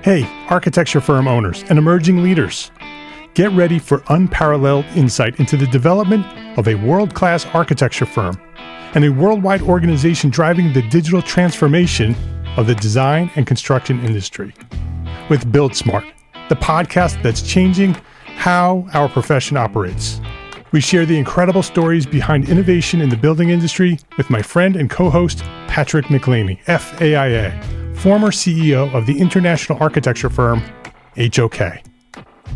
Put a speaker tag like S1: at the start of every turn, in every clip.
S1: Hey, architecture firm owners and emerging leaders. Get ready for unparalleled insight into the development of a world-class architecture firm and a worldwide organization driving the digital transformation of the design and construction industry. With Build Smart, the podcast that's changing how our profession operates. We share the incredible stories behind innovation in the building industry with my friend and co-host, Patrick McLeamy, FAIA, former CEO of the international architecture firm, HOK.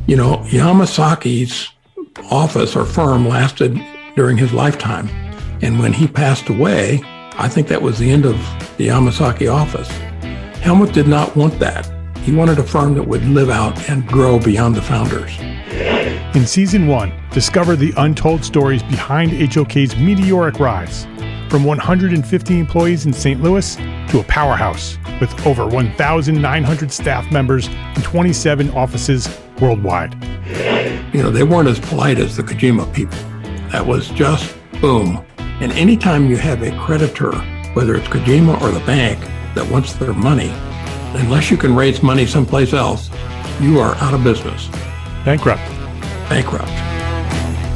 S2: You know, Yamasaki's office or firm lasted during his lifetime. And when he passed away, I think that was the end of the Yamasaki office. Helmut did not want that. He wanted a firm that would live out and grow beyond the founders.
S1: In Season 1, discover the untold stories behind HOK's meteoric rise, from 150 employees in St. Louis to a powerhouse with over 1,900 staff members and 27 offices worldwide.
S2: You know, they weren't as polite as the Kojima people. That was just boom. And anytime you have a creditor, whether it's Kojima or the bank, that wants their money, unless you can raise money someplace else, you are out of business.
S1: Bankrupt.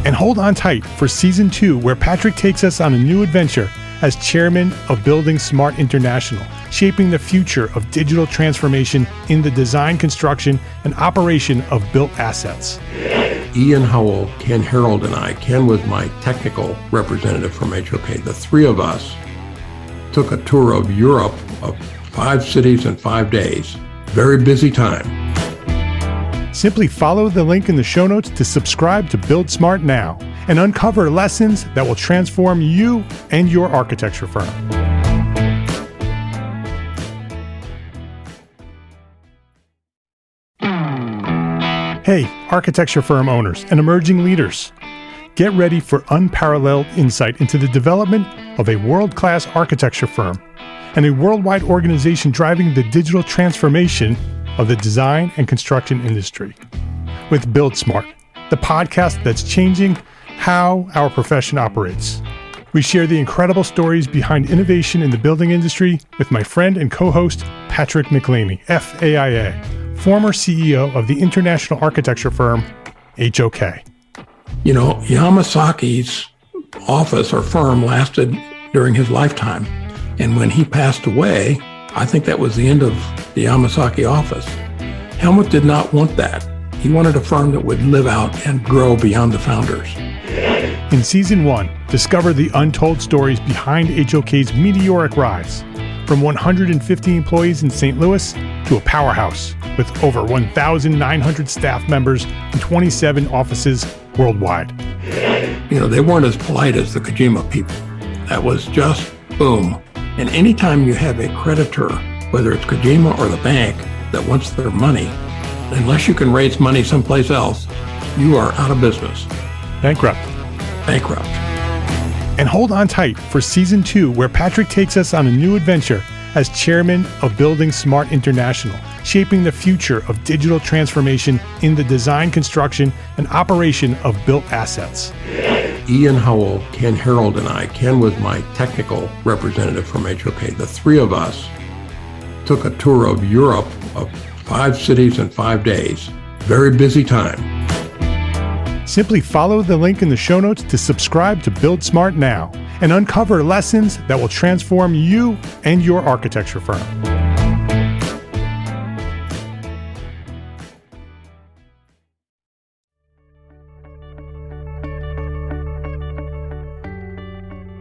S1: And hold on tight for Season 2, where Patrick takes us on a new adventure as chairman of Building Smart International, shaping the future of digital transformation in the design, construction, and operation of built assets.
S2: Ian Howell, Ken Harold, and I, Ken was my technical representative from HOK. The three of us took a tour of Europe of 5 cities in 5 days. Very busy time.
S1: Simply follow the link in the show notes to subscribe to Build Smart now and uncover lessons that will transform you and your architecture firm. Hey, architecture firm owners and emerging leaders. Get ready for unparalleled insight into the development of a world-class architecture firm and a worldwide organization driving the digital transformation of the design and construction industry. With Build Smart, the podcast that's changing how our profession operates. We share the incredible stories behind innovation in the building industry with my friend and co-host, Patrick McLeamy, FAIA, former CEO of the international architecture firm, HOK.
S2: You know, Yamasaki's office or firm lasted during his lifetime. And when he passed away, I think that was the end of the Yamasaki office. Helmut did not want that. He wanted a firm that would live out and grow beyond the founders.
S1: In Season 1, discover the untold stories behind HOK's meteoric rise, from 150 employees in St. Louis to a powerhouse with over 1,900 staff members and 27 offices worldwide.
S2: You know, they weren't as polite as the Kojima people. That was just boom. And anytime you have a creditor, whether it's Kojima or the bank, that wants their money, unless you can raise money someplace else, you are out of business.
S1: Bankrupt. And hold on tight for Season 2, where Patrick takes us on a new adventure as chairman of Building Smart International, shaping the future of digital transformation in the design, construction, and operation of built assets.
S2: Ian Howell, Ken Harold, and I, Ken was my technical representative from HOK. The three of us took a tour of Europe of 5 cities in 5 days. Very busy time.
S1: Simply follow the link in the show notes to subscribe to Build Smart now and uncover lessons that will transform you and your architecture firm.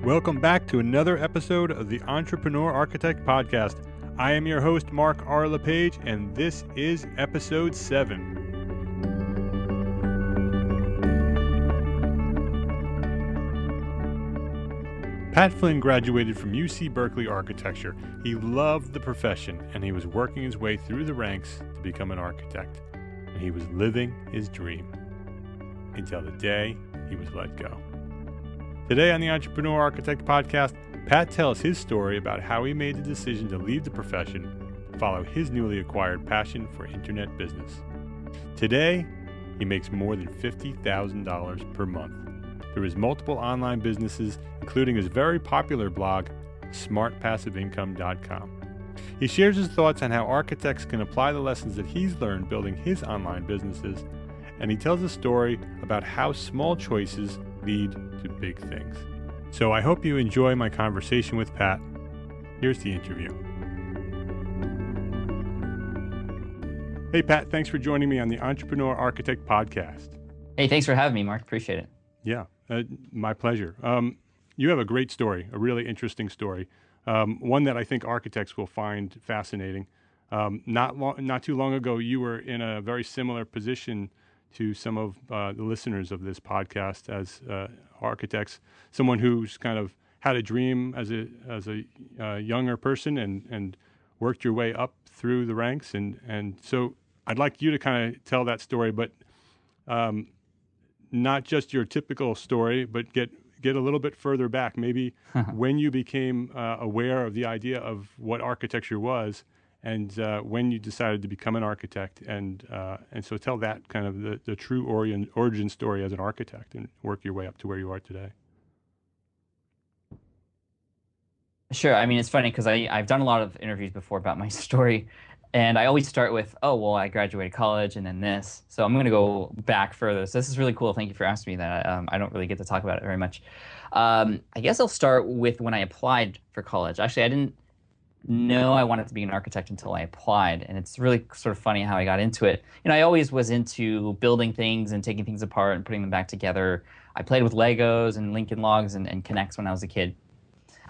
S1: Welcome back to another episode of the Entrepreneur Architect Podcast. I am your host, Mark R. LePage, and this is episode 7. Pat Flynn graduated from UC Berkeley Architecture. He loved the profession, and he was working his way through the ranks to become an architect. And he was living his dream until the day he was let go. Today on the Entrepreneur Architect Podcast, Pat tells his story about how he made the decision to leave the profession to follow his newly acquired passion for internet business. Today, he makes more than $50,000 per month through his multiple online businesses, including his very popular blog, smartpassiveincome.com. He shares his thoughts on how architects can apply the lessons that he's learned building his online businesses, and he tells a story about how small choices lead to big things. So I hope you enjoy my conversation with Pat. Here's the interview. Hey, Pat, thanks for joining me on the Entrepreneur Architect podcast.
S3: Hey, thanks for having me, Mark. Appreciate it.
S1: Yeah, my pleasure. You have a great story, a really interesting story, one that I think architects will find fascinating. Not too long ago, you were in a very similar position to some of the listeners of this podcast as architects, someone who's kind of had a dream as a younger person and worked your way up through the ranks. And so I'd like you to kind of tell that story, but not just your typical story, but get a little bit further back, maybe when you became aware of the idea of what architecture was, and when you decided to become an architect, and so tell that kind of the true origin story as an architect, and work your way up to where you are today.
S3: Sure. I mean, it's funny because I've done a lot of interviews before about my story, and I always start with, oh, well, I graduated college and then this. So I'm going to go back further. So this is really cool. Thank you for asking me that. I don't really get to talk about it very much. I guess I'll start with when I applied for college. Actually, I didn't know I wanted to be an architect until I applied, and it's really sort of funny how I got into it. You know, I always was into building things and taking things apart and putting them back together. I played with Legos and Lincoln Logs and Connects when I was a kid.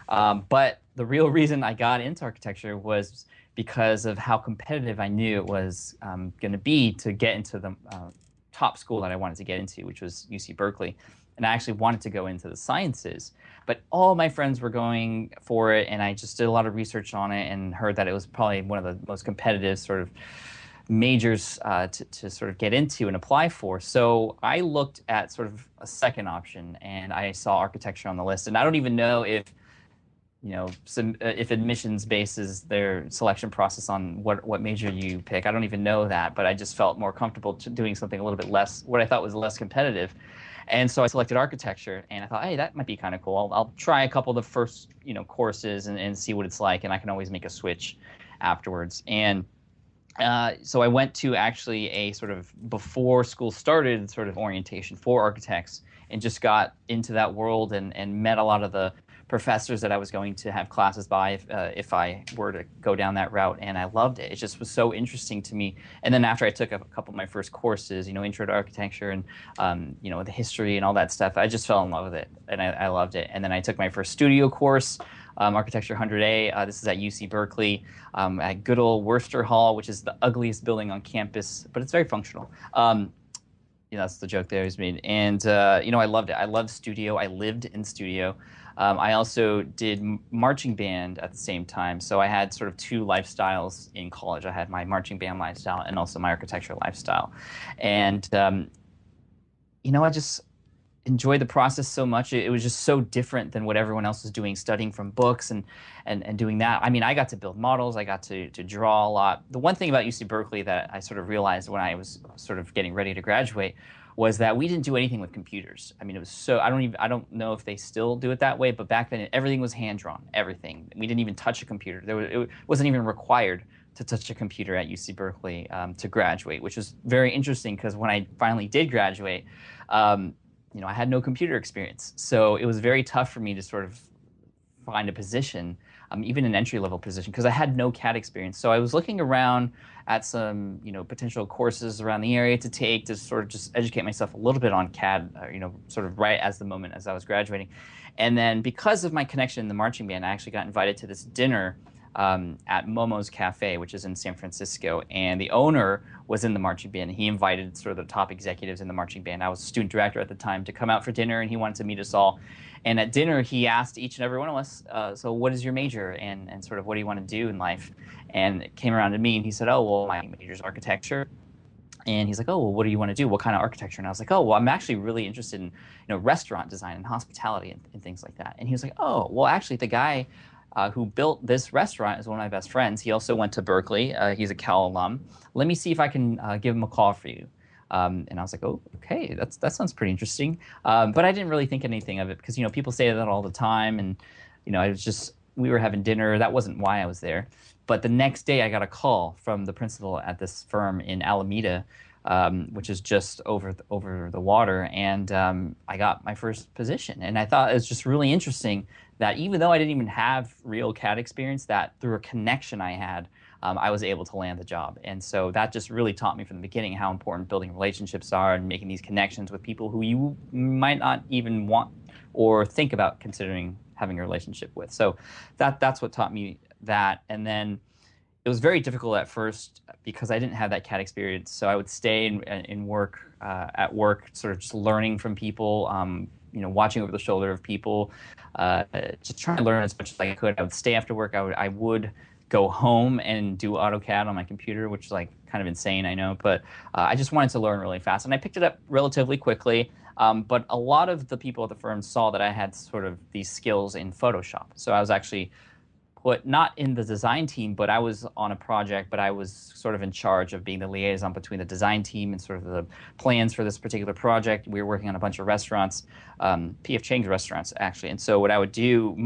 S3: But the real reason I got into architecture was because of how competitive I knew it was going to be to get into the top school that I wanted to get into, which was UC Berkeley. And I actually wanted to go into the sciences. But all my friends were going for it, and I just did a lot of research on it and heard that it was probably one of the most competitive sort of majors to sort of get into and apply for. So I looked at sort of a second option, and I saw architecture on the list. And I don't even know if if admissions bases their selection process on what major you pick. I don't even know that, but I just felt more comfortable doing something a little bit less, what I thought was less competitive. And so I selected architecture, and I thought, hey, that might be kind of cool. I'll try a couple of the first, courses and see what it's like, and I can always make a switch afterwards. And so I went to actually a sort of before school started sort of orientation for architects, and just got into that world and met a lot of the professors that I was going to have classes by if I were to go down that route, and I loved it. It just was so interesting to me. And then after I took a couple of my first courses, Intro to Architecture and the history and all that stuff, I just fell in love with it, and I loved it. And then I took my first studio course, Architecture 100A. This is at UC Berkeley, at good old Worcester Hall, which is the ugliest building on campus, but it's very functional. That's the joke they always made. And, I loved it. I loved studio. I lived in studio. I also did marching band at the same time. So I had sort of two lifestyles in college. I had my marching band lifestyle and also my architecture lifestyle. And, I just enjoyed the process so much. It was just so different than what everyone else was doing, studying from books and doing that. I mean, I got to build models. I got to draw a lot. The one thing about UC Berkeley that I sort of realized when I was sort of getting ready to graduate was that we didn't do anything with computers. I mean, it was so, I don't know if they still do it that way, but back then everything was hand-drawn, everything. We didn't even touch a computer. It wasn't even required to touch a computer at UC Berkeley to graduate, which was very interesting because when I finally did graduate, I had no computer experience. So it was very tough for me to sort of find a position, even an entry-level position, because I had no CAD experience. So I was looking around at some, potential courses around the area to take to sort of just educate myself a little bit on CAD, sort of right as I was graduating. And then because of my connection in the marching band, I actually got invited to this dinner at Momo's Cafe, which is in San Francisco, and the owner was in the marching band. He invited sort of the top executives in the marching band. I was a student director at the time to come out for dinner, and he wanted to meet us all. And at dinner, he asked each and every one of us, so what is your major, and sort of what do you want to do in life? And it came around to me, and he said, oh, well, my major is architecture. And he's like, oh, well, what do you want to do? What kind of architecture? And I was like, oh, well, I'm actually really interested in restaurant design and hospitality and things like that. And he was like, oh, well, actually, the guy who built this restaurant is one of my best friends. He also went to Berkeley. He's a Cal alum. Let me see if I can give him a call for you. And I was like, oh, okay, that sounds pretty interesting. But I didn't really think anything of it because, people say that all the time. And, we were having dinner. That wasn't why I was there. But the next day, I got a call from the principal at this firm in Alameda, which is just over the water, and I got my first position. And I thought it was just really interesting that even though I didn't even have real CAD experience, that through a connection I had, I was able to land the job. And so that just really taught me from the beginning how important building relationships are and making these connections with people who you might not even want or think about considering having a relationship with. So that's what taught me that. And then it was very difficult at first because I didn't have that CAD experience. So I would stay in work, at work, sort of just learning from people, watching over the shoulder of people, just trying to learn as much as I could. I would stay after work. I would go home and do AutoCAD on my computer, which is like kind of insane, I know, but I just wanted to learn really fast. And I picked it up relatively quickly, but a lot of the people at the firm saw that I had sort of these skills in Photoshop. So I was actually put not in the design team, but I was on a project, but I was sort of in charge of being the liaison between the design team and sort of the plans for this particular project. We were working on a bunch of restaurants, P.F. Chang's restaurants, actually. And so what I would do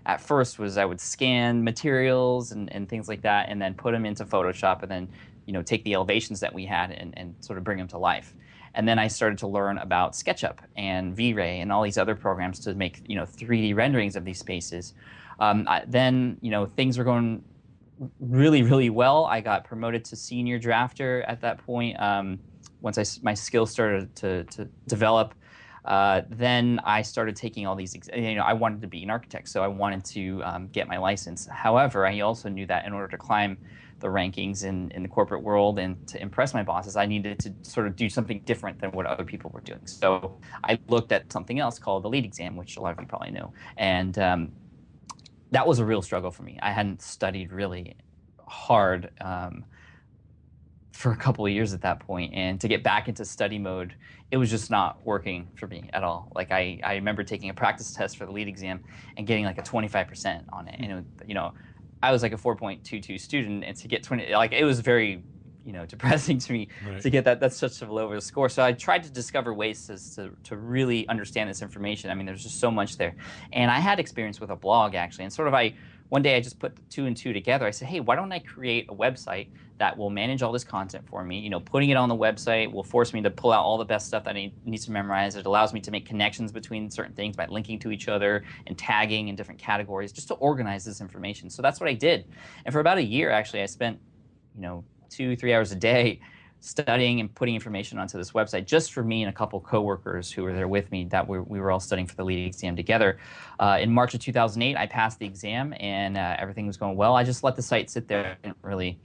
S3: at first was I would scan materials and things like that, and then put them into Photoshop, and then take the elevations that we had and sort of bring them to life. And then I started to learn about SketchUp and V-Ray and all these other programs to make 3D renderings of these spaces. Then things were going really, really well. I got promoted to senior drafter at that point. Once my skills started to develop, then I started taking all these. I wanted to be an architect, so I wanted to get my license. However, I also knew that in order to climb the rankings in the corporate world and to impress my bosses, I needed to sort of do something different than what other people were doing. So I looked at something else called the LEED exam, which a lot of you probably know, and that was a real struggle for me. I hadn't studied really hard for a couple of years at that point, and to get back into study mode, it was just not working for me at all. Like I remember taking a practice test for the LEED exam and getting like a 25% on it, and I was like a 4.22 student, and to get 20, like it was very depressing to me to get that's such a low score. So I tried to discover ways to really understand this information. I mean, there's just so much there. And I had experience with a blog, actually. And one day I just put 2 and 2 together. I said, hey, why don't I create a website that will manage all this content for me? Putting it on the website will force me to pull out all the best stuff that I need to memorize. It allows me to make connections between certain things by linking to each other and tagging in different categories just to organize this information. So that's what I did. And for about a year, actually, I spent, 2-3 hours a day studying and putting information onto this website just for me and a couple coworkers who were there with me that we were all studying for the LEED exam together. In March of 2008, I passed the exam, and everything was going well. I just let the site sit there. I didn't really,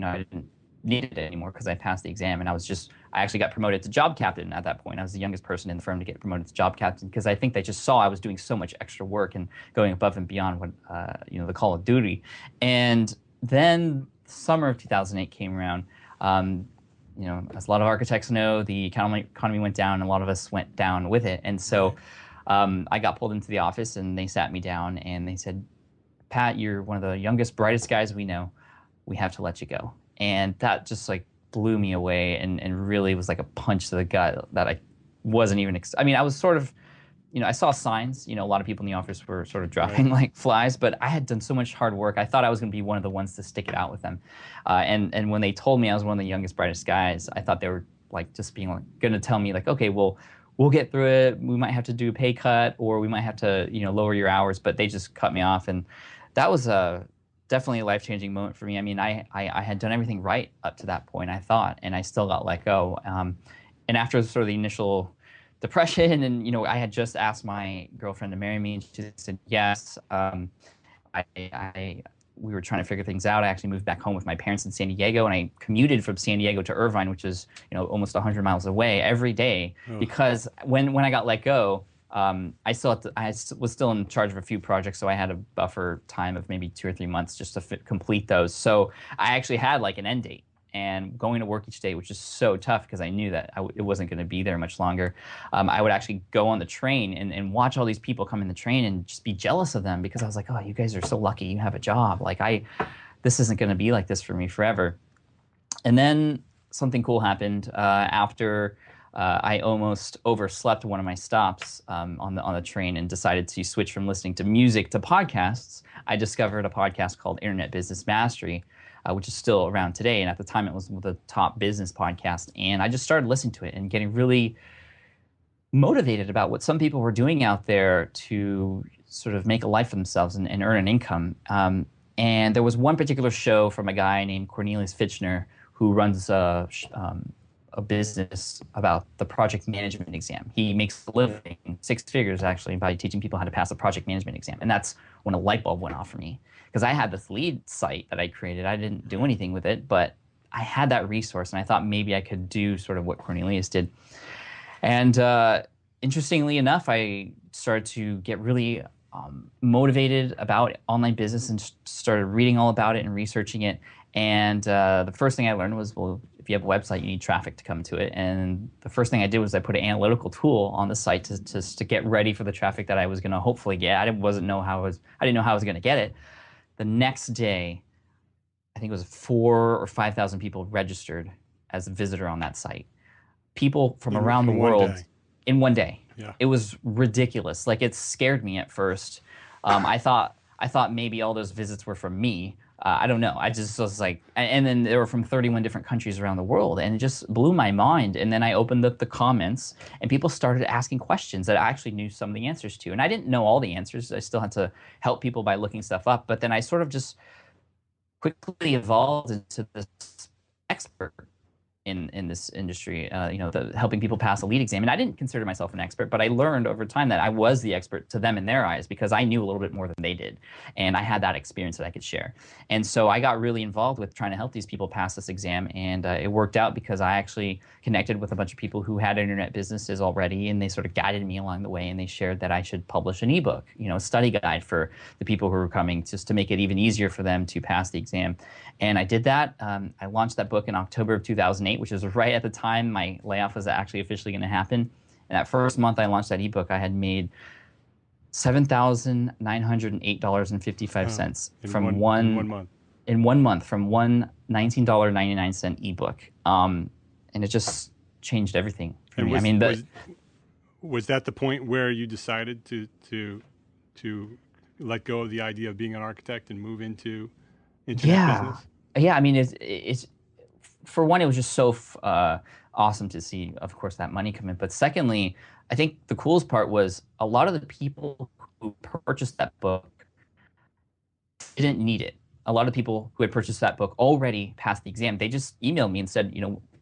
S3: I didn't need it anymore because I passed the exam, and I actually got promoted to job captain at that point. I was the youngest person in the firm to get promoted to job captain because I think they just saw I was doing so much extra work and going above and beyond what, the call of duty. And then summer of 2008 came around. As a lot of architects know, the economy went down, and a lot of us went down with it. And so I got pulled into the office, and they sat me down, and they said, Pat, you're one of the youngest, brightest guys we know. We have to let you go. And that just like blew me away and really was like a punch to the gut that I wasn't even I was sort of, I saw signs, a lot of people in the office were sort of dropping like flies, but I had done so much hard work. I thought I was going to be one of the ones to stick it out with them. And when they told me I was one of the youngest, brightest guys, I thought they were like just being like going to tell me like, okay, well, we'll get through it. We might have to do a pay cut, or we might have to, lower your hours, but they just cut me off. And that was definitely a life-changing moment for me. I mean, I had done everything right up to that point, I thought, and I still got let go. And after sort of the initial depression, and I had just asked my girlfriend to marry me, and she said yes. We were trying to figure things out. I actually moved back home with my parents in San Diego, and I commuted from San Diego to Irvine, which is almost 100 miles away, every day. Because when I got let go, I was still in charge of a few projects, so I had a buffer time of maybe 2 or 3 months just to complete those. So I actually had like an end date. And going to work each day, which is so tough because I knew that it wasn't going to be there much longer. I would actually go on the train and watch all these people come in the train and just be jealous of them because I was like, oh, you guys are so lucky you have a job. Like this isn't going to be like this for me forever. And then something cool happened after I almost overslept one of my stops on the train and decided to switch from listening to music to podcasts. I discovered a podcast called Internet Business Mastery, which is still around today. And at the time, it was the top business podcast. And I just started listening to it and getting really motivated about what some people were doing out there to sort of make a life for themselves and earn an income. And there was one particular show from a guy named Cornelius Fitchner who runs a business about the project management exam. He makes a living, 6 figures actually, by teaching people how to pass a project management exam. And that's when a light bulb went off for me. Because I had this lead site that I created. I didn't do anything with it, but I had that resource, and I thought maybe I could do sort of what Cornelius did. And interestingly enough, I started to get really motivated about online business and started reading all about it and researching it. And the first thing I learned was, well, if you have a website, you need traffic to come to it. And the first thing I did was I put an analytical tool on the site to get ready for the traffic that I was going to hopefully get. I didn't know how I was going to get it. The next day, I think it was 4,000 or 5,000 people registered as a visitor on that site. People from around the world in one day.
S1: Yeah.
S3: It was ridiculous. Like, it scared me at first. I thought maybe all those visits were from me. I don't know. I just was like, and then they were from 31 different countries around the world, and it just blew my mind. And then I opened up the comments, and people started asking questions that I actually knew some of the answers to. And I didn't know all the answers. I still had to help people by looking stuff up. But then I sort of just quickly evolved into this expert in this industry, helping people pass a lead exam. And I didn't consider myself an expert, but I learned over time that I was the expert to them in their eyes because I knew a little bit more than they did. And I had that experience that I could share. And so I got really involved with trying to help these people pass this exam. And it worked out because I actually connected with a bunch of people who had internet businesses already, and they sort of guided me along the way, and they shared that I should publish an ebook, a study guide for the people who were coming, just to make it even easier for them to pass the exam. And I did that. I launched that book in October of 2008, which was right at the time my layoff was actually officially going to happen. And that first month I launched that ebook, I had made $7,908.55 from one month from one $19.99 ebook. And it just changed everything for me.
S1: Was that the point where you decided to let go of the idea of being an architect and move into internet business?
S3: Yeah, I mean, it's for one, it was just so awesome to see, of course, that money come in. But secondly, I think the coolest part was a lot of the people who purchased that book didn't need it. A lot of people who had purchased that book already passed the exam. They just emailed me and said,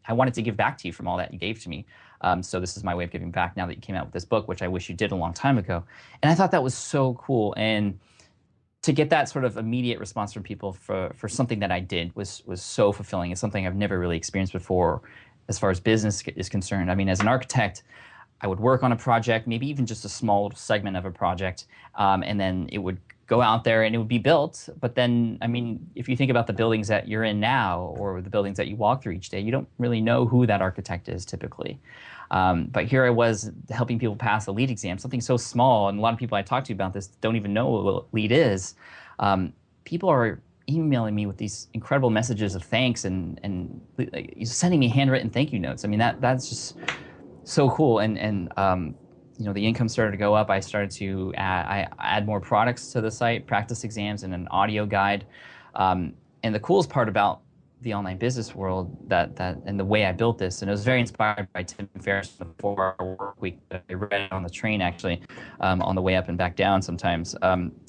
S3: I wanted to give back to you from all that you gave to me. So this is my way of giving back now that you came out with this book, which I wish you did a long time ago. And I thought that was so cool. And to get that sort of immediate response from people for something that I did was so fulfilling. It's something I've never really experienced before as far as business is concerned. I mean, as an architect, I would work on a project, maybe even just a small segment of a project, and then it would go out there and it would be built. But then, I mean, if you think about the buildings that you're in now or the buildings that you walk through each day, you don't really know who that architect is typically. But here I was helping people pass a LEED exam, something so small, and a lot of people I talk to about this don't even know what LEED is. People are emailing me with these incredible messages of thanks and sending me handwritten thank you notes. I mean, that's just so cool. And the income started to go up. I started to add more products to the site, practice exams, and an audio guide. And the coolest part about the online business world that and the way I built this, and it was very inspired by Tim Ferriss' 4-Hour Work Week that I read on the train actually, on the way up and back down sometimes,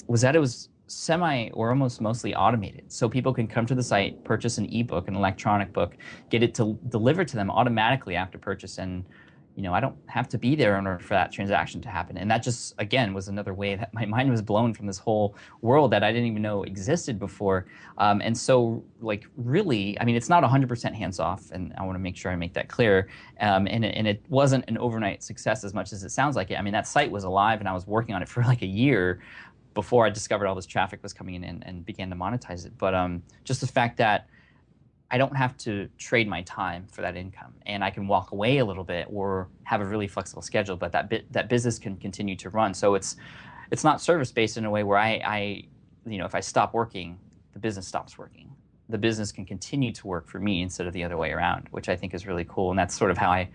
S3: was that it was semi or almost mostly automated. So people can come to the site, purchase an ebook, an electronic book, get it delivered to them automatically after purchase, and I don't have to be there in order for that transaction to happen. And that just, again, was another way that my mind was blown from this whole world that I didn't even know existed before. And so, really, I mean, it's not 100% hands-off, and I want to make sure I make that clear. And it wasn't an overnight success as much as it sounds like it. I mean, that site was alive, and I was working on it for a year before I discovered all this traffic was coming in and began to monetize it. But just the fact that I don't have to trade my time for that income, and I can walk away a little bit or have a really flexible schedule, but that business can continue to run. So it's not service-based in a way where I if I stop working, the business stops working. the business can continue to work for me instead of the other way around, which I think is really cool. And that's sort of how I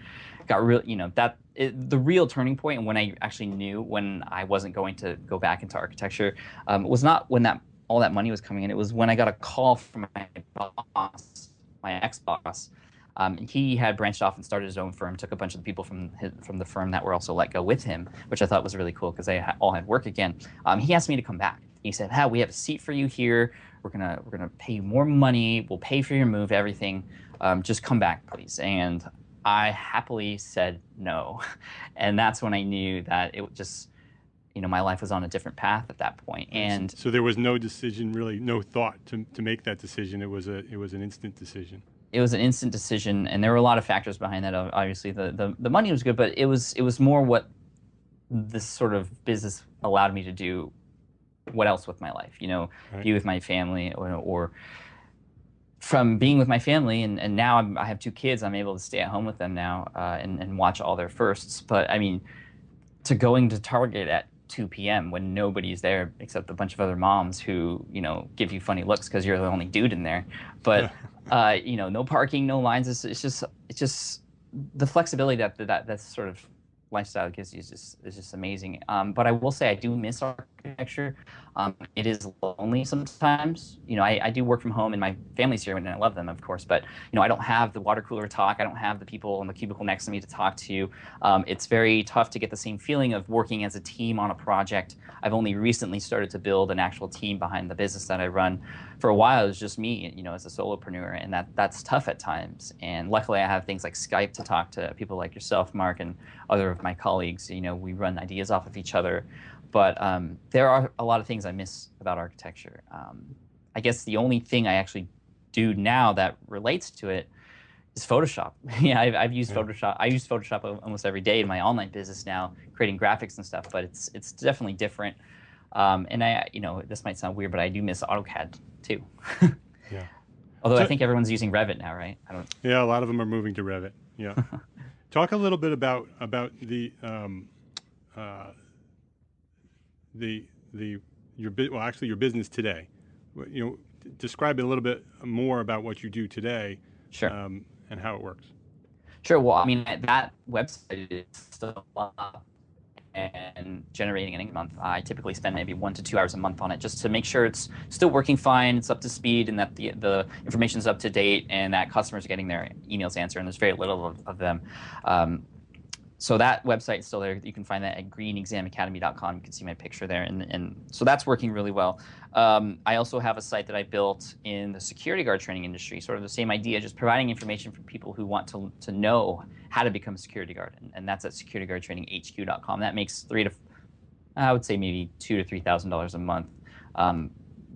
S3: got real, the real turning point, and when I actually knew when I wasn't going to go back into architecture, was not when all that money was coming in. It was when I got a call from my boss, my ex-boss. And he had branched off and started his own firm, took a bunch of the people from the firm that were also let go with him, which I thought was really cool because they all had work again. He asked me to come back. He said, we have a seat for you here. We're gonna pay you more money. We'll pay for your move, everything. Just come back, please. And I happily said no. And that's when I knew that it just, my life was on a different path at that point. And
S1: so there was no decision, really, no thought to make that decision. It was an instant decision.
S3: It was an instant decision, and there were a lot of factors behind that. Obviously, the money was good, but it was more what this sort of business allowed me to do. What else with my life?
S1: Right.
S3: Be with my family, or from being with my family, and now I have 2 kids. I'm able to stay at home with them now and watch all their firsts. But I mean, to going to Target at 2 p.m. when nobody's there except a bunch of other moms who give you funny looks because you're the only dude in there. But no parking, no lines. It's just the flexibility that sort of lifestyle gives you is just amazing. But I will say I do miss architecture. It is lonely sometimes. I do work from home and my family's here and I love them, of course, but I don't have the water cooler talk. I don't have the people in the cubicle next to me to talk to. It's very tough to get the same feeling of working as a team on a project. I've only recently started to build an actual team behind the business that I run. For a while, it was just me, as a solopreneur, and that's tough at times. And luckily, I have things like Skype to talk to people like yourself, Mark, and other of my colleagues. We run ideas off of each other. But there are a lot of things I miss about architecture. I guess the only thing I actually do now that relates to it is Photoshop. I've used Photoshop. I use Photoshop almost every day in my online business now, creating graphics and stuff. But it's definitely different. And this might sound weird, but I do miss AutoCAD too.
S1: Yeah.
S3: Although I think everyone's using Revit now, right?
S1: Yeah, a lot of them are moving to Revit. Yeah. Talk a little bit about your business today. Describe a little bit more about what you do today.
S3: Sure.
S1: And how it works.
S3: Sure. Well, I mean, that website is still up and generating an income a month. I typically spend maybe 1 to 2 hours a month on it just to make sure it's still working fine, it's up to speed, and that the information is up to date, and that customers are getting their emails answered, and there's very little of them. So that website is still there. You can find that at greenexamacademy.com. You can see my picture there. And so that's working really well. I also have a site that I built in the security guard training industry, sort of the same idea, just providing information for people who want to know how to become a security guard. And that's at securityguardtraininghq.com. That makes I would say maybe $2,000 to $3,000 a month,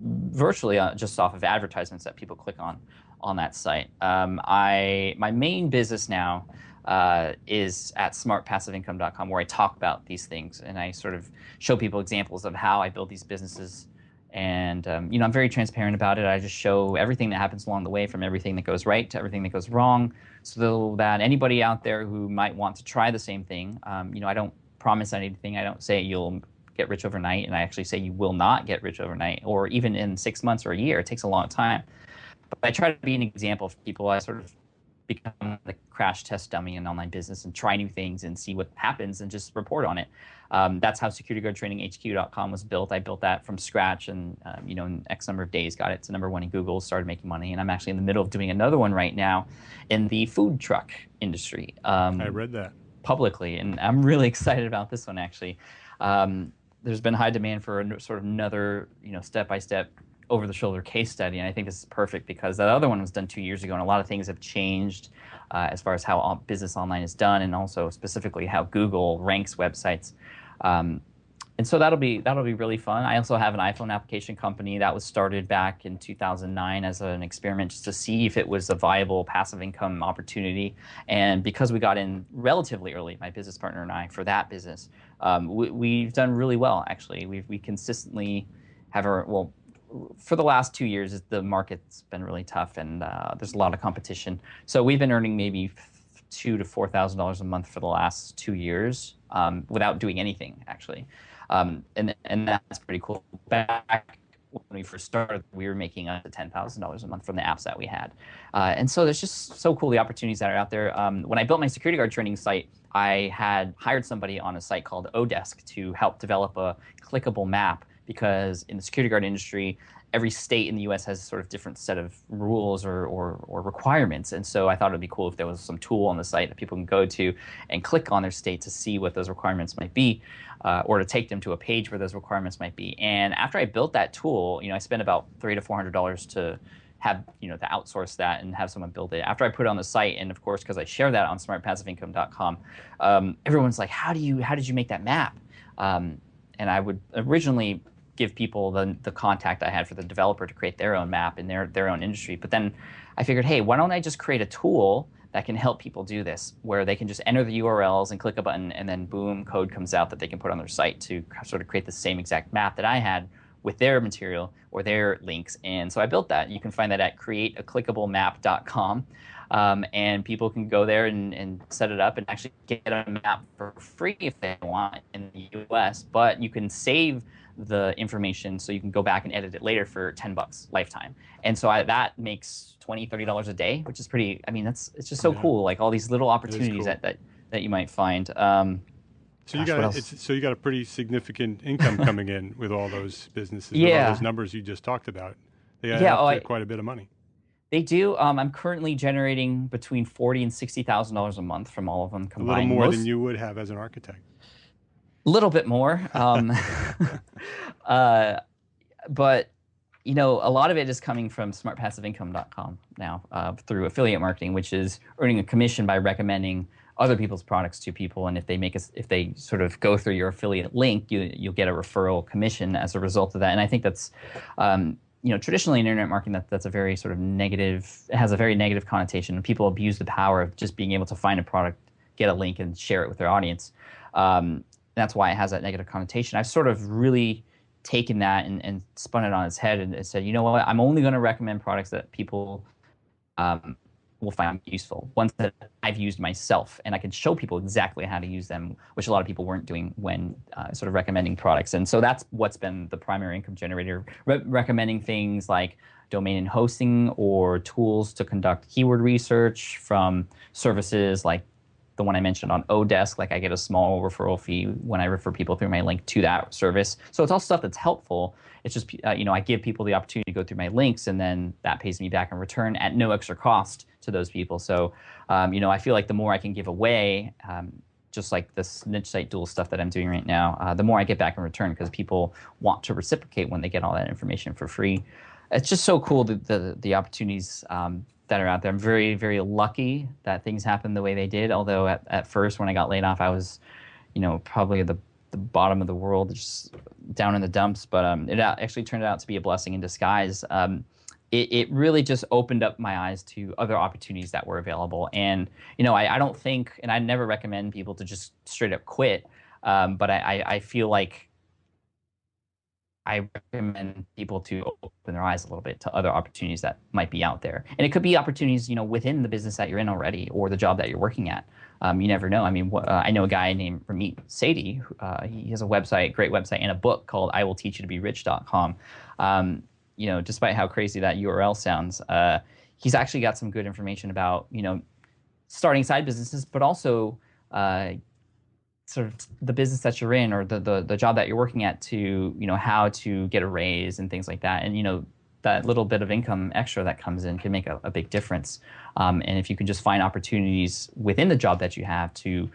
S3: virtually just off of advertisements that people click on that site. My main business now is at smartpassiveincome.com, where I talk about these things and I sort of show people examples of how I build these businesses. And I'm very transparent about it. I just show everything that happens along the way, from everything that goes right to everything that goes wrong, so that anybody out there who might want to try the same thing, I don't promise anything. I don't say you'll get rich overnight, and I actually say you will not get rich overnight, or even in 6 months or a year. It takes a long time. But I try to be an example for people. I sort of become the crash test dummy in online business and try new things and see what happens and just report on it. That's how securityguardtraininghq.com was built. I built that from scratch, and in X number of days got it to #1 in Google, started making money, and I'm actually in the middle of doing another one right now in the food truck industry.
S1: I read that
S3: publicly, and I'm really excited about this one actually. There's been high demand for sort of another step-by-step over-the-shoulder case study, and I think this is perfect because that other one was done 2 years ago, and a lot of things have changed as far as how business online is done, and also specifically how Google ranks websites. And so that'll be really fun. I also have an iPhone application company that was started back in 2009 as an experiment just to see if it was a viable passive income opportunity. And because we got in relatively early, my business partner and I, for that business, we've done really well, actually. We consistently have for the last 2 years, the market's been really tough, and there's a lot of competition. So we've been earning maybe $2,000 to $4,000 a month for the last 2 years without doing anything, actually. And that's pretty cool. Back when we first started, we were making up to $10,000 a month from the apps that we had. And so there's just so cool the opportunities that are out there. When I built my security guard training site, I had hired somebody on a site called Odesk to help develop a clickable map, because in the security guard industry, every state in the U.S. has a sort of different set of rules or requirements. And so I thought it would be cool if there was some tool on the site that people can go to and click on their state to see what those requirements might be, or to take them to a page where those requirements might be. And after I built that tool, I spent about $300 to $400 to have, to outsource that and have someone build it. After I put it on the site, and of course, because I share that on smartpassiveincome.com, everyone's like, how did you make that map? And I would originally give people the contact I had for the developer to create their own map in their own industry. But then I figured, hey, why don't I just create a tool that can help people do this, where they can just enter the URLs and click a button, and then boom, code comes out that they can put on their site to sort of create the same exact map that I had with their material or their links. And so I built that. You can find that at createaclickablemap.com. And people can go there and set it up and actually get a map for free if they want in the US, but you can save the information so you can go back and edit it later for $10 lifetime. And so that makes $20, $30 a day, which is pretty, it's just so cool. Like all these little opportunities
S1: cool.
S3: that you might find.
S1: So you got a pretty significant income coming in with all those businesses. With all those numbers you just talked about. They add quite a bit of money.
S3: They do. I'm currently generating between $40,000 and $60,000 a month from all of them combined.
S1: A little more than you would have as an architect.
S3: A little bit more. But a lot of it is coming from smartpassiveincome.com now through affiliate marketing, which is earning a commission by recommending other people's products to people. And if they sort of go through your affiliate link, you'll get a referral commission as a result of that. And I think that's traditionally in internet marketing, that's a very sort of negative, it has a very negative connotation, and people abuse the power of just being able to find a product, get a link, and share it with their audience. That's why it has that negative connotation. I've sort of really taken that and spun it on its head and said, you know what, I'm only going to recommend products that people will find useful, ones that I've used myself, and I can show people exactly how to use them, which a lot of people weren't doing when sort of recommending products. And so that's what's been the primary income generator, recommending things like domain and hosting or tools to conduct keyword research from services like the one I mentioned on Odesk. Like I get a small referral fee when I refer people through my link to that service. So it's all stuff that's helpful. It's just, I give people the opportunity to go through my links, and then that pays me back in return at no extra cost to those people. So, I feel like the more I can give away, just like this niche site dual stuff that I'm doing right now, the more I get back in return, because people want to reciprocate when they get all that information for free. It's just so cool, the opportunities that are out there. I'm very, very lucky that things happened the way they did. Although at first, when I got laid off, I was, probably at the bottom of the world, just down in the dumps. But it actually turned out to be a blessing in disguise. It really just opened up my eyes to other opportunities that were available. And, I don't think, and I never recommend people to just straight up quit. But I feel like I recommend people to open their eyes a little bit to other opportunities that might be out there. And it could be opportunities, within the business that you're in already, or the job that you're working at. You never know. I know a guy named Ramit Sethi. He has a website, great website, and a book called IWillTeachYouToBeRich.com. Despite how crazy that URL sounds, he's actually got some good information about, starting side businesses, but also sort of the business that you're in, or the job that you're working at, to how to get a raise and things like that. And that little bit of income extra that comes in can make a big difference. And if you can just find opportunities within the job that you have to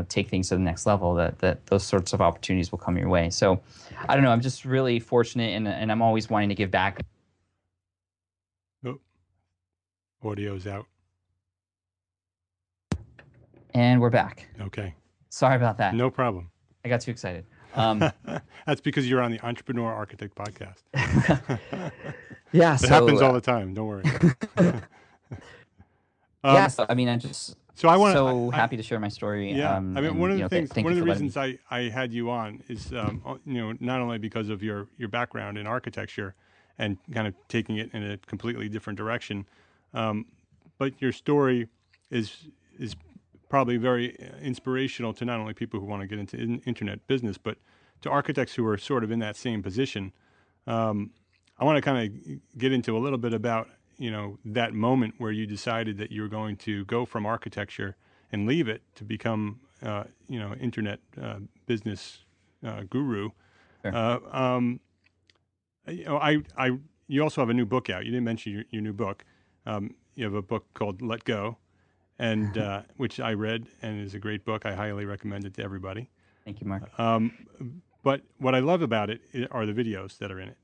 S3: take things to the next level, that those sorts of opportunities will come your way. So I don't know, I'm just really fortunate, and I'm always wanting to give back.
S1: Oh, audio's out.
S3: And we're back.
S1: Okay.
S3: Sorry about that.
S1: No problem.
S3: I got too excited.
S1: That's because you're on the Entrepreneur Architect podcast.
S3: Yeah,
S1: it happens all the time. Don't worry.
S3: I'm just happy to share my story.
S1: Yeah, one of the reasons I had you on is, not only because of your background in architecture and kind of taking it in a completely different direction, but your story is probably very inspirational to not only people who want to get into internet business, but to architects who are sort of in that same position. I want to kind of get into a little bit about, that moment where you decided that you were going to go from architecture and leave it to become, internet business guru.
S3: Sure.
S1: You also have a new book out. You didn't mention your new book. You have a book called Let Go, and which I read and is a great book. I highly recommend it to everybody.
S3: Thank you, Mark.
S1: But what I love about it are the videos that are in it,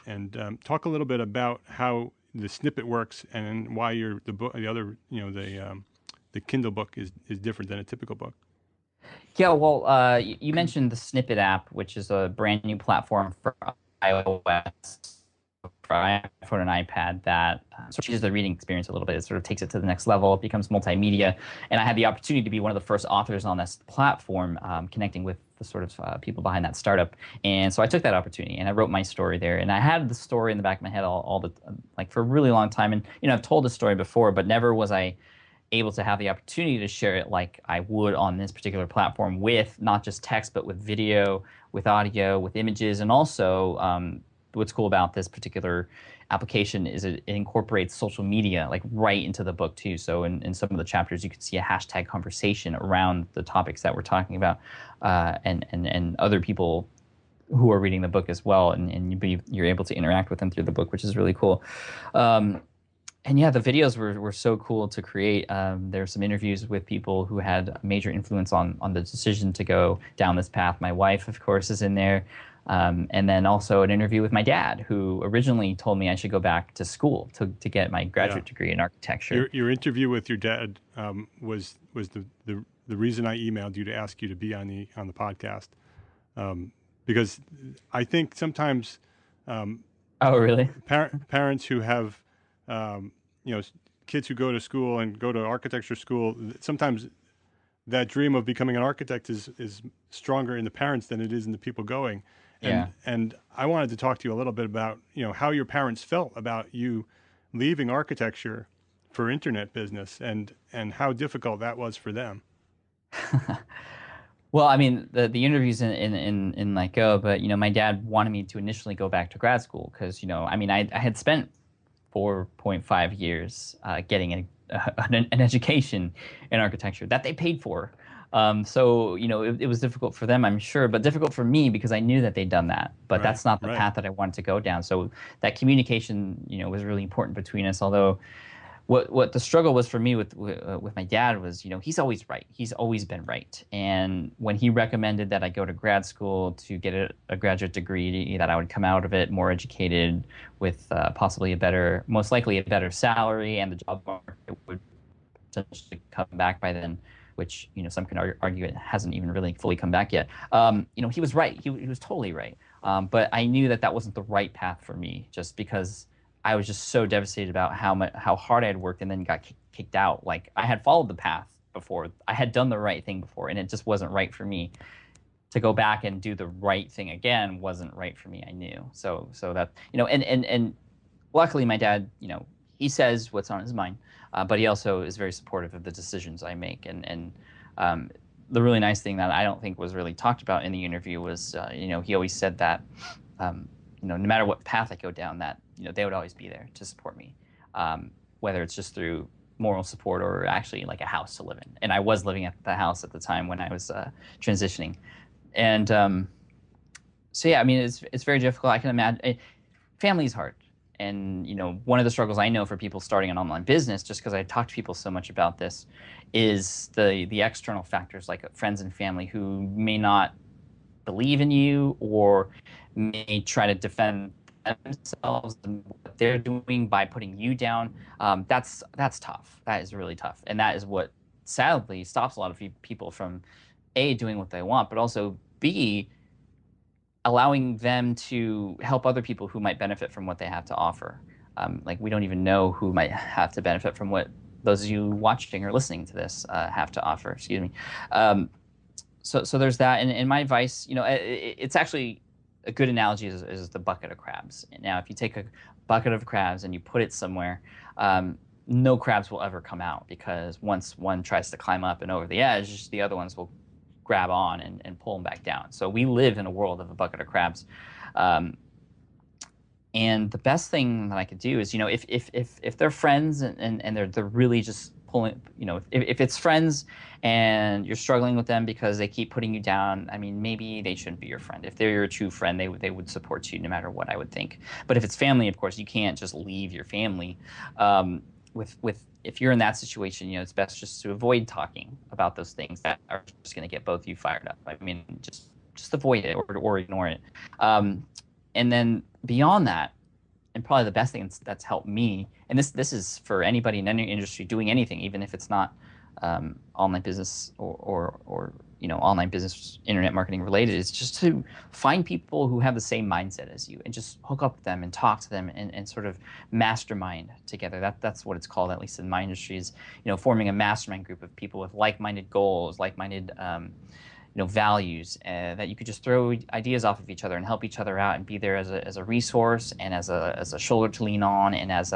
S1: and talk a little bit about how the snippet works and why the Kindle book is different than a typical book.
S3: Yeah, well, you mentioned the Snippet app, which is a brand new platform for iOS, for iPhone and iPad that sort of changes the reading experience a little bit. It sort of takes it to the next level. It becomes multimedia. And I had the opportunity to be one of the first authors on this platform, connecting with the sort of people behind that startup. And so I took that opportunity and I wrote my story there. And I had the story in the back of my head for a really long time. And, I've told the story before, but never was I able to have the opportunity to share it like I would on this particular platform, with not just text, but with video, with audio, with images. And also what's cool about this particular application is it incorporates social media like right into the book too. So in some of the chapters, you can see a hashtag conversation around the topics that we're talking about, and other people who are reading the book as well. And you're able to interact with them through the book, which is really cool. And yeah, the videos were so cool to create. There were some interviews with people who had a major influence on the decision to go down this path. My wife, of course, is in there. And then also an interview with my dad, who originally told me I should go back to school to get my graduate degree in architecture.
S1: Your interview with your dad was the reason I emailed you to ask you to be on the podcast, because I think sometimes
S3: oh, really?
S1: Parents who have kids who go to school and go to architecture school, sometimes that dream of becoming an architect is stronger in the parents than it is in the people going. And I wanted to talk to you a little bit about, how your parents felt about you leaving architecture for internet business and how difficult that was for them.
S3: Well, I mean, the interviews in Let Go, but, my dad wanted me to initially go back to grad school because, I had spent 4.5 years getting an education in architecture that they paid for. So, it was difficult for them, I'm sure, but difficult for me because I knew that they'd done that. But that's not the path that I wanted to go down. So that communication, was really important between us. Although what the struggle was for me with my dad was, he's always right. He's always been right. And when he recommended that I go to grad school to get a graduate degree, that I would come out of it more educated with possibly most likely a better salary, and the job market would potentially come back by then, which, some can argue it hasn't even really fully come back yet. He was right. He was totally right. But I knew that wasn't the right path for me, just because I was just so devastated about how hard I had worked and then got kicked out. Like, I had followed the path before. I had done the right thing before, and it just wasn't right for me. To go back and do the right thing again wasn't right for me, I knew. So that, and luckily my dad, he says what's on his mind, but he also is very supportive of the decisions I make. And the really nice thing that I don't think was really talked about in the interview was, he always said that, no matter what path I go down, that, they would always be there to support me, whether it's just through moral support or actually like a house to live in. And I was living at the house at the time when I was transitioning. And so, yeah, I mean, it's very difficult. I can imagine family's hard. And, one of the struggles I know for people starting an online business, just because I talk to people so much about this, is the external factors like friends and family who may not believe in you or may try to defend themselves and what they're doing by putting you down. That's tough. That is really tough. And that is what sadly stops a lot of people from A, doing what they want, but also B, allowing them to help other people who might benefit from what they have to offer. Like, we don't even know who might have to benefit from what those of you watching or listening to this have to offer. Excuse me. So there's that. And my advice, it's actually a good analogy is the bucket of crabs. Now, if you take a bucket of crabs and you put it somewhere, no crabs will ever come out, because once one tries to climb up and over the edge, the other ones will grab on and pull them back down. So we live in a world of a bucket of crabs. And the best thing that I could do is, if they're friends and they're really just pulling, if it's friends and you're struggling with them because they keep putting you down, I mean, maybe they shouldn't be your friend. If they're your true friend, they would support you no matter what, I would think. But if it's family, of course, you can't just leave your family. If you're in that situation, it's best just to avoid talking about those things that are just going to get both of you fired up. I mean, just avoid it or ignore it. And then beyond that, and probably the best thing that's helped me, and this is for anybody in any industry doing anything, even if it's not online business or online business, internet marketing related, is just to find people who have the same mindset as you and just hook up with them and talk to them and sort of mastermind together. That's what it's called, at least in my industry, is forming a mastermind group of people with like-minded goals, like-minded values, that you could just throw ideas off of each other and help each other out and be there as a resource and as a shoulder to lean on and as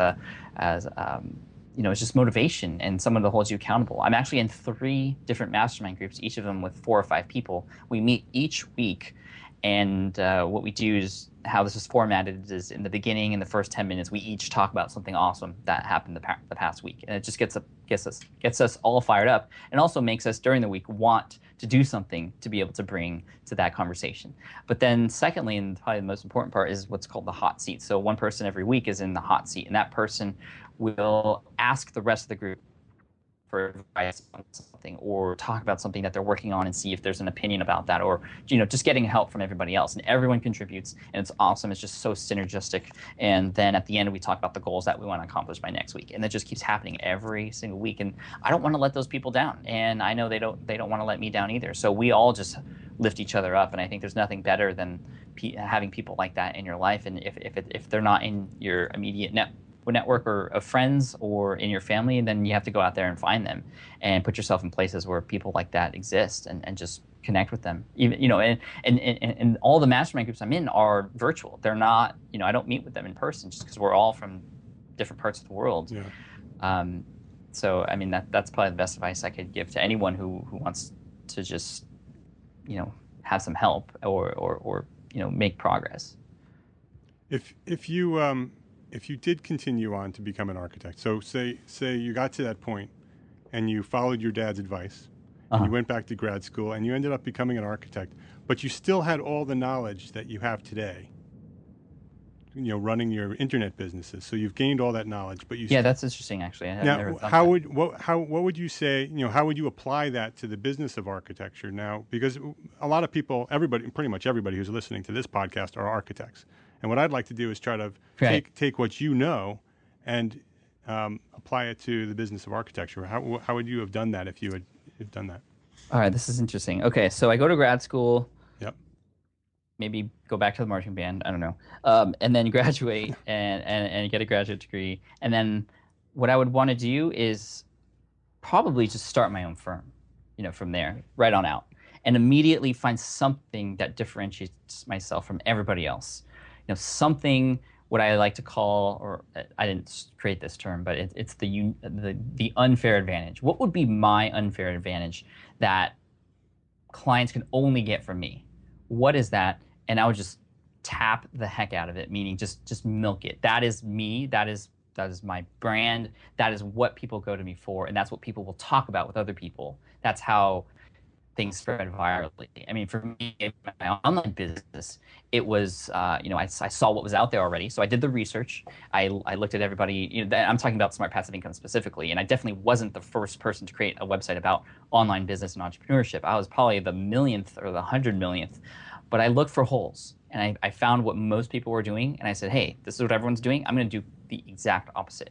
S3: it's just motivation and someone that holds you accountable. I'm actually in 3 different mastermind groups, each of them with 4 or 5 people. We meet each week, and what we do is, how this is formatted is, in the beginning, in the first 10 minutes, we each talk about something awesome that happened the past week, and it just gets us all fired up, and also makes us during the week want to do something to be able to bring to that conversation. But then secondly, and probably the most important part, is what's called the hot seat. So one person every week is in the hot seat, and that person will ask the rest of the group for advice on something, or talk about something that they're working on and see if there's an opinion about that, or just getting help from everybody else. And everyone contributes, and it's awesome. It's just so synergistic. And then at the end, we talk about the goals that we want to accomplish by next week, and that just keeps happening every single week. And I don't want to let those people down, and I know they don't want to let me down either. So we all just lift each other up, and I think there's nothing better than having people like that in your life. And if they're not in your immediate network or of friends or in your family, then you have to go out there and find them and put yourself in places where people like that exist, and just connect with them. Even and all the mastermind groups I'm in are virtual. They're not, I don't meet with them in person, just because we're all from different parts of the world. Yeah. So I mean, that's probably the best advice I could give to anyone who wants to just have some help or make progress.
S1: If you did continue on to become an architect, so say you got to that point and you followed your dad's advice, and you went back to grad school and you ended up becoming an architect, but you still had all the knowledge that you have today, running your internet businesses. So you've gained all that knowledge, but
S3: that's interesting, actually.
S1: What would you say, how would you apply that to the business of architecture now? Because a lot of people, pretty much everybody who's listening to this podcast are architects. And what I'd like to do is try to take what you know and apply it to the business of architecture. How would you have done that if you had done that?
S3: All right, this is interesting. Okay, so I go to grad school.
S1: Yep.
S3: Maybe go back to the marching band. I don't know. And then graduate and get a graduate degree. And then what I would want to do is probably just start my own firm, from there, right on out. And immediately find something that differentiates myself from everybody else. Something, what I like to call, or I didn't create this term, but it's the unfair advantage. What would be my unfair advantage that clients can only get from me? What is that? And I would just tap the heck out of it, meaning just milk it. That is me. That is my brand. That is what people go to me for, and that's what people will talk about with other people. That's how things spread virally. I mean, for me, in my online business, it was, I saw what was out there already. So I did the research. I looked at everybody, I'm talking about Smart Passive Income specifically, and I definitely wasn't the first person to create a website about online business and entrepreneurship. I was probably the millionth or the 100 millionth, but I looked for holes, and I found what most people were doing, and I said, hey, this is what everyone's doing. I'm going to do the exact opposite.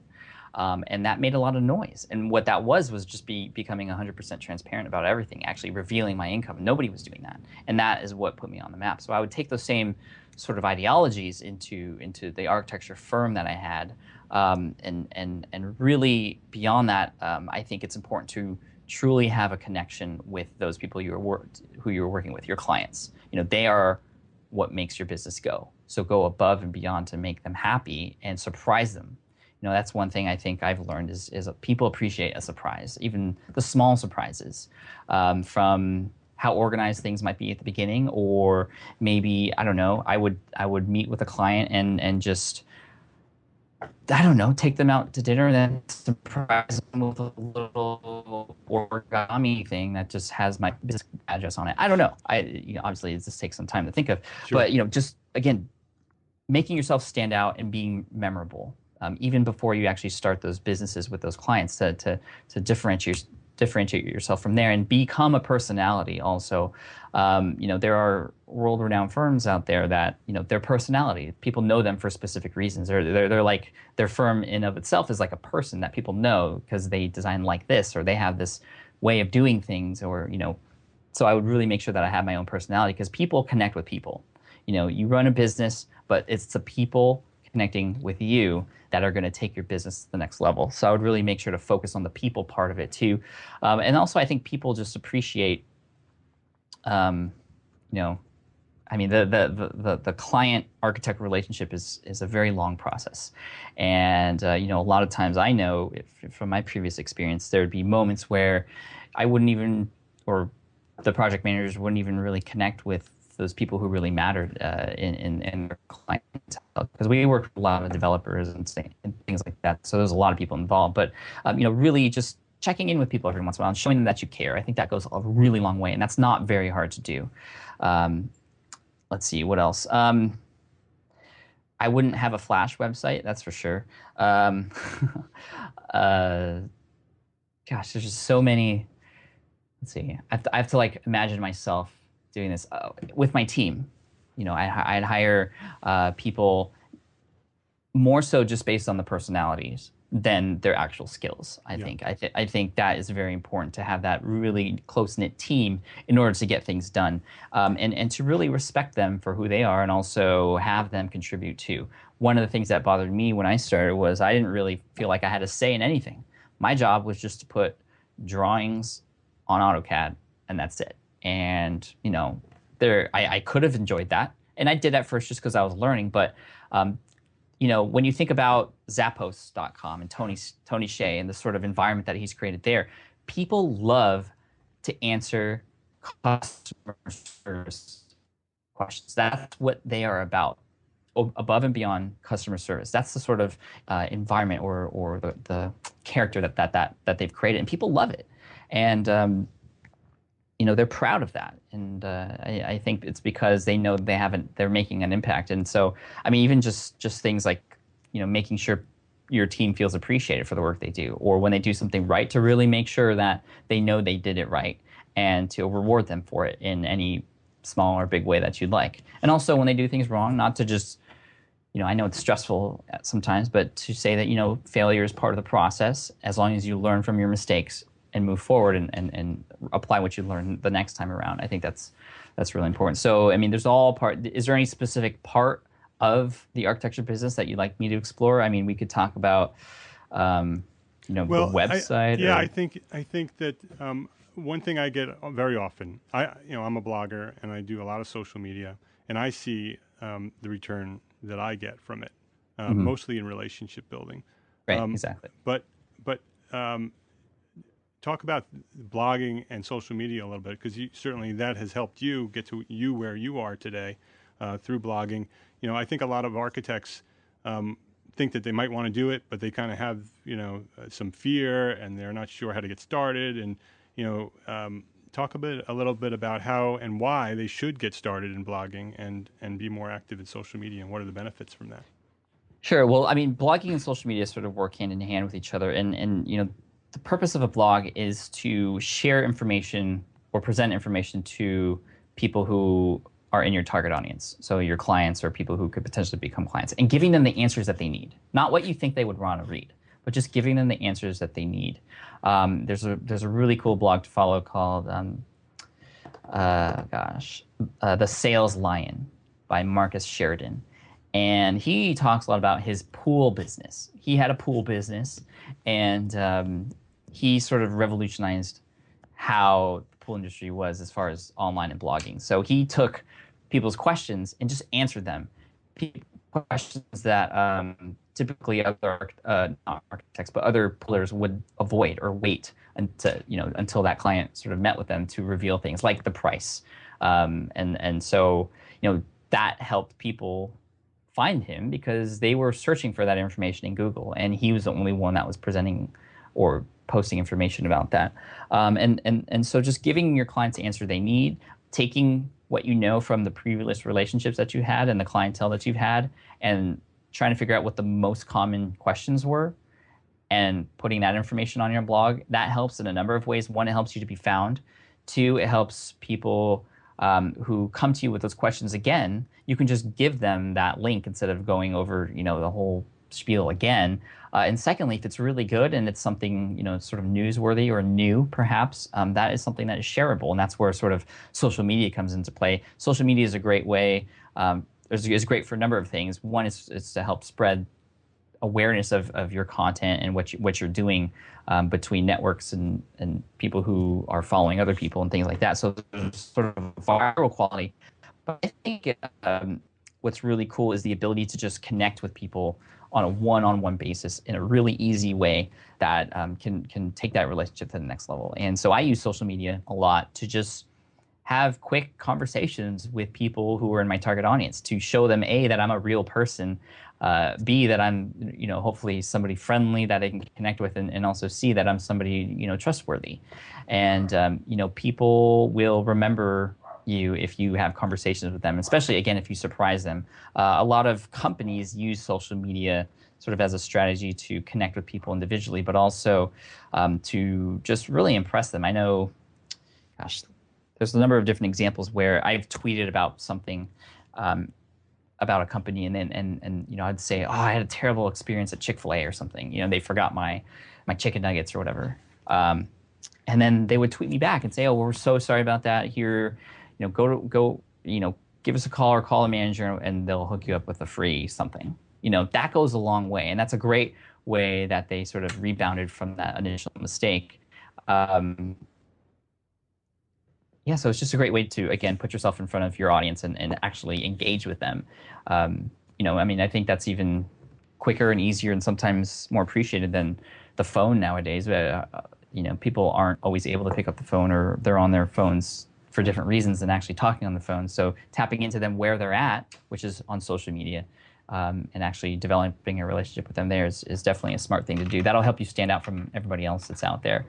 S3: And that made a lot of noise. And what that was just becoming 100% transparent about everything, actually revealing my income. Nobody was doing that. And that is what put me on the map. So I would take those same sort of ideologies into the architecture firm that I had. And really beyond that, I think it's important to truly have a connection with those people who you're working with, your clients. They are what makes your business go. So go above and beyond to make them happy and surprise them. That's one thing I think I've learned is people appreciate a surprise, even the small surprises, from how organized things might be at the beginning, or maybe, I don't know, I would meet with a client and just, I don't know, take them out to dinner and then surprise them with a little origami thing that just has my business address on it. I don't know. Obviously this takes some time to think of,
S1: Sure.
S3: but just again, making yourself stand out and being memorable, even before you actually start those businesses with those clients, to differentiate yourself from there and become a personality also. There are world-renowned firms out there that, their personality, people know them for specific reasons. They're like, their firm in of itself is like a person that people know because they design like this, or they have this way of doing things, or, so I would really make sure that I have my own personality, because people connect with people. You run a business, but it's the people connecting with you that are going to take your business to the next level. So I would really make sure to focus on the people part of it too. And also I think people just appreciate, the client architect relationship is a very long process. And, a lot of times I know from my previous experience, there would be moments where I wouldn't even, or the project managers wouldn't even really connect with those people who really mattered in their clientele, because we work with a lot of developers and things like that. So there's a lot of people involved, but really just checking in with people every once in a while and showing them that you care. I think that goes a really long way, and that's not very hard to do. Let's see, what else? I wouldn't have a Flash website, that's for sure. Gosh, there's just so many. Let's see. I have to like imagine myself doing this with my team. I'd hire people more so just based on the personalities than their actual skills. I think that is very important, to have that really close-knit team in order to get things done, and to really respect them for who they are, and also have them contribute too. One of the things that bothered me when I started was I didn't really feel like I had a say in anything. My job was just to put drawings on AutoCAD, and that's it. And I could have enjoyed that, and I did at first just because I was learning. But when you think about Zappos.com and Tony Hsieh and the sort of environment that he's created there, people love to answer customer service questions. That's what they are about, above and beyond customer service. That's the sort of environment or the character that they've created, and people love it. And they're proud of that, and I think it's because they know they're making an impact. And so, even just things like, making sure your team feels appreciated for the work they do, or when they do something right, to really make sure that they know they did it right, and to reward them for it in any small or big way that you'd like. And also when they do things wrong, not to just, I know it's stressful sometimes, but to say that, failure is part of the process, as long as you learn from your mistakes and move forward and apply what you learn the next time around. I think that's really important. So, there's all part. Is there any specific part of the architecture business that you'd like me to explore? We could talk about, the website.
S1: I think that one thing I get very often, I'm a blogger and I do a lot of social media, and I see the return that I get from it, mostly in relationship building.
S3: Right, exactly.
S1: But talk about blogging and social media a little bit, because certainly that has helped you get to where you are today through blogging. I think a lot of architects think that they might want to do it, but they kind of have some fear, and they're not sure how to get started. And talk a little bit about how and why they should get started in blogging and be more active in social media, and what are the benefits from that.
S3: Sure. Well, blogging and social media sort of work hand in hand with each other, and the purpose of a blog is to share information or present information to people who are in your target audience, so your clients or people who could potentially become clients, and giving them the answers that they need, not what you think they would want to read, but just giving them the answers that they need. There's a really cool blog to follow called The Sales Lion by Marcus Sheridan. And he talks a lot about his pool business. He had a pool business, and he sort of revolutionized how the pool industry was as far as online and blogging. So he took people's questions and just answered them. questions that typically other not architects but other pullers would avoid or wait until that client sort of met with them to reveal things like the price, and so that helped people find him because they were searching for that information in Google, and he was the only one that was presenting or posting information about that. And so just giving your clients the answer they need, taking what you know from the previous relationships that you had and the clientele that you've had, and trying to figure out what the most common questions were, and putting that information on your blog. That helps in a number of ways. One, it helps you to be found. Two, it helps people who come to you with those questions again. You can just give them that link instead of going over the whole spiel again. And secondly, if it's really good and it's something sort of newsworthy or new, perhaps that is something that is shareable, and that's where sort of social media comes into play. Social media is a great way. It's great for a number of things. One is to help spread awareness of your content and what you're doing between networks and people who are following other people and things like that. So there's sort of viral quality. But I think what's really cool is the ability to just connect with people on a one-on-one basis in a really easy way that can take that relationship to the next level. And so I use social media a lot to just have quick conversations with people who are in my target audience, to show them A, that I'm a real person, B, that I'm hopefully somebody friendly that they can connect with, and also C, that I'm somebody trustworthy. And people will remember you if you have conversations with them, especially again if you surprise them. A lot of companies use social media sort of as a strategy to connect with people individually, but also to just really impress them. I know, gosh, there's a number of different examples where I've tweeted about something about a company, and I'd say, oh, I had a terrible experience at Chick-fil-A or something. They forgot my chicken nuggets or whatever. And then they would tweet me back and say, oh, well, we're so sorry about that. Here, go give us a call or call a manager, and they'll hook you up with a free something. That goes a long way, and that's a great way that they sort of rebounded from that initial mistake. So it's just a great way to, again, put yourself in front of your audience and actually engage with them. I think that's even quicker and easier and sometimes more appreciated than the phone nowadays. People aren't always able to pick up the phone, or they're on their phones for different reasons than actually talking on the phone. So tapping into them where they're at, which is on social media, and actually developing a relationship with them there is definitely a smart thing to do. That'll help you stand out from everybody else that's out there.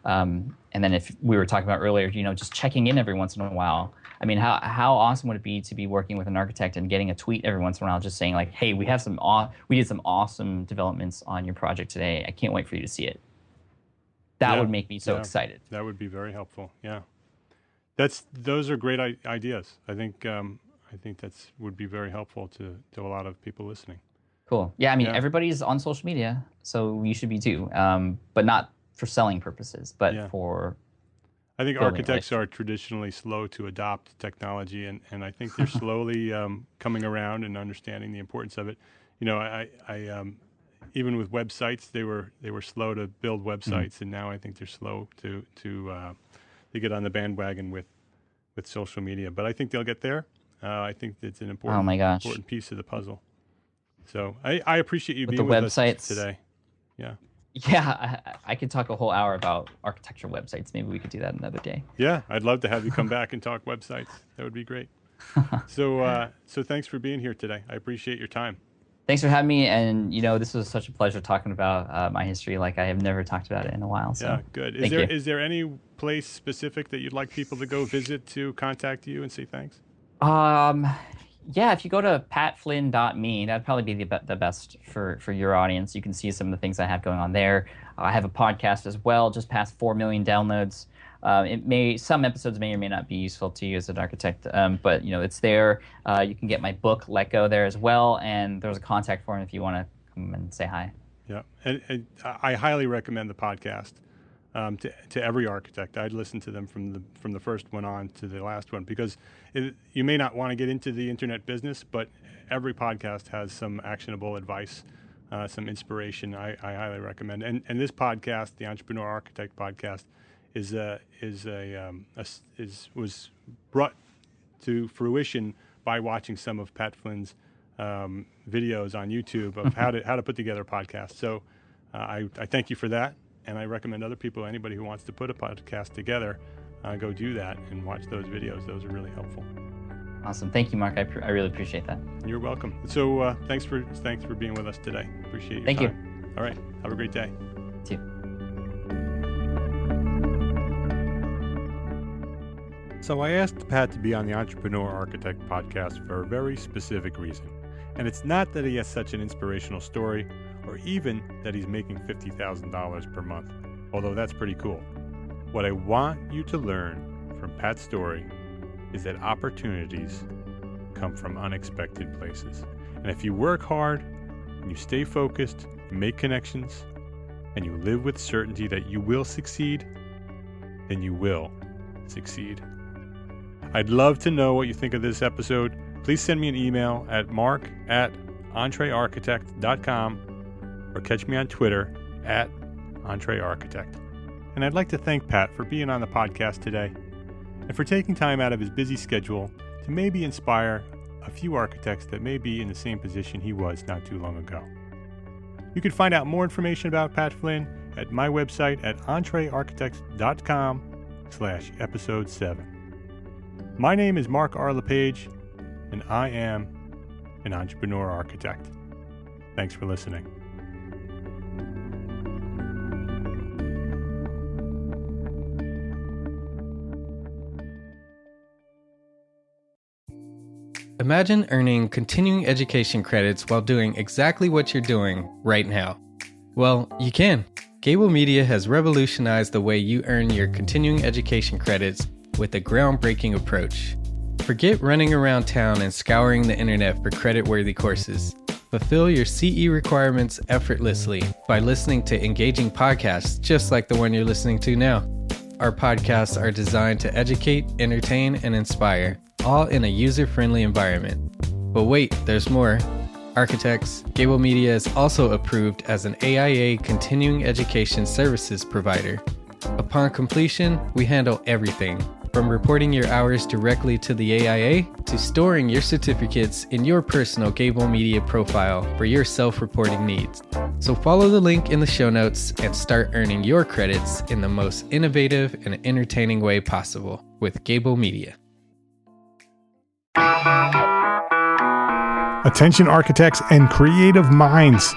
S3: And then if we were talking about earlier, just checking in every once in a while. I mean, how awesome would it be to be working with an architect and getting a tweet every once in a while just saying like, hey, we did some awesome developments on your project today. I can't wait for you to see it. That would make me so excited.
S1: That would be very helpful. Yeah. Those are great ideas. I think that's would be very helpful to a lot of people listening.
S3: Cool. Yeah, everybody's on social media, so you should be too. But not for selling purposes, but for...
S1: I think architects are traditionally slow to adopt technology, and I think they're slowly coming around and understanding the importance of it. I even with websites, they were slow to build websites, and now I think they're slow to get on the bandwagon with social media. But I think they'll get there. I think it's an important piece of the puzzle. So I appreciate you being with us today. Yeah.
S3: Yeah, I could talk a whole hour about architecture websites. Maybe we could do that another day.
S1: Yeah, I'd love to have you come back and talk websites. That would be great. So thanks for being here today. I appreciate your time.
S3: Thanks for having me. And, this was such a pleasure talking about my history like I have never talked about it in a while. So
S1: yeah, good. Is there any place specific that you'd like people to go visit to contact you and say thanks?
S3: Yeah, if you go to patflynn.me, that'd probably be the best for your audience. You can see some of the things I have going on there. I have a podcast as well, just past 4 million downloads. Some episodes may or may not be useful to you as an architect, but it's there. You can get my book Let Go there as well, and there's a contact form if you want to come and say hi.
S1: Yeah, and I highly recommend the podcast to every architect. I'd listen to them from the first one on to the last one, because you may not want to get into the internet business, but every podcast has some actionable advice, some inspiration. I highly recommend. And this podcast, the Entrepreneur Architect podcast, was brought to fruition by watching some of Pat Flynn's videos on YouTube of how to put together a podcast. So I thank you for that, and I recommend other people, anybody who wants to put a podcast together, go do that and watch those videos. Those are really helpful.
S3: Awesome. Thank you, Mark. I really appreciate that.
S1: You're welcome. So thanks for being with us today. Appreciate your time.
S3: Thank you.
S1: All right. Have a great day.
S3: You too.
S1: So I asked Pat to be on the Entrepreneur Architect podcast for a very specific reason. And it's not that he has such an inspirational story, or even that he's making $50,000 per month, although that's pretty cool. What I want you to learn from Pat's story is that opportunities come from unexpected places. And if you work hard, and you stay focused, you make connections, and you live with certainty that you will succeed, then you will succeed. I'd love to know what you think of this episode. Please send me an email at mark@entrearchitect.com or catch me on Twitter @entrearchitect. And I'd like to thank Pat for being on the podcast today and for taking time out of his busy schedule to maybe inspire a few architects that may be in the same position he was not too long ago. You can find out more information about Pat Flynn at my website at entrearchitect.com/episode 7. My name is Mark R. LePage, and I am an entrepreneur architect. Thanks for listening.
S4: Imagine earning continuing education credits while doing exactly what you're doing right now. Well, you can. Gable Media has revolutionized the way you earn your continuing education credits with a groundbreaking approach. Forget running around town and scouring the internet for credit-worthy courses. Fulfill your CE requirements effortlessly by listening to engaging podcasts just like the one you're listening to now. Our podcasts are designed to educate, entertain, and inspire, all in a user-friendly environment. But wait, there's more. Architects, Gable Media is also approved as an AIA continuing education services provider. Upon completion, we handle everything, from reporting your hours directly to the AIA to storing your certificates in your personal Gable Media profile for your self-reporting needs. So follow the link in the show notes and start earning your credits in the most innovative and entertaining way possible with Gable Media.
S1: Attention architects and creative minds,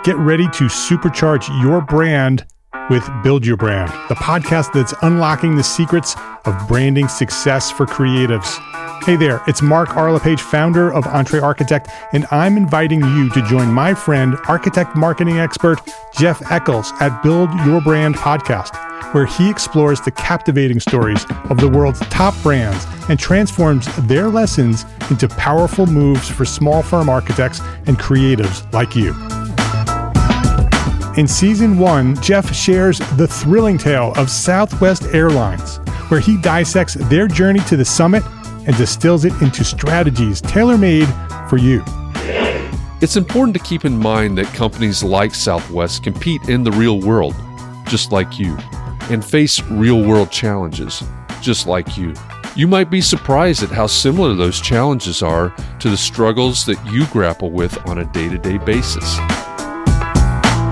S1: get ready to supercharge your brand with Build Your Brand, the podcast that's unlocking the secrets of branding success for creatives. Hey there, it's Mark R. LePage, founder of Entre Architect, and I'm inviting you to join my friend, architect marketing expert Jeff Eccles at Build Your Brand podcast, where he explores the captivating stories of the world's top brands and transforms their lessons into powerful moves for small firm architects and creatives like you. In Season 1, Jeff shares the thrilling tale of Southwest Airlines, where he dissects their journey to the summit and distills it into strategies tailor-made for you.
S5: It's important to keep in mind that companies like Southwest compete in the real world, just like you, and face real-world challenges, just like you. You might be surprised at how similar those challenges are to the struggles that you grapple with on a day-to-day basis.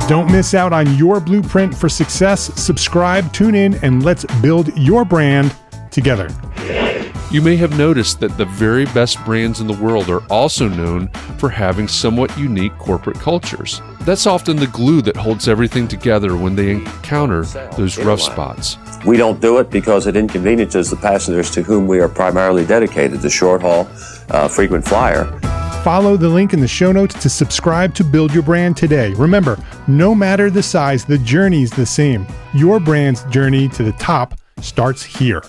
S1: Don't miss out on your blueprint for success. Subscribe, tune in, and let's build your brand together.
S5: You may have noticed that the very best brands in the world are also known for having somewhat unique corporate cultures. That's often the glue that holds everything together when they encounter those rough spots.
S6: We don't do it because it inconveniences the passengers to whom we are primarily dedicated, the short haul, frequent flyer.
S1: Follow the link in the show notes to subscribe to Build Your Brand today. Remember, no matter the size, the journey's the same. Your brand's journey to the top starts here.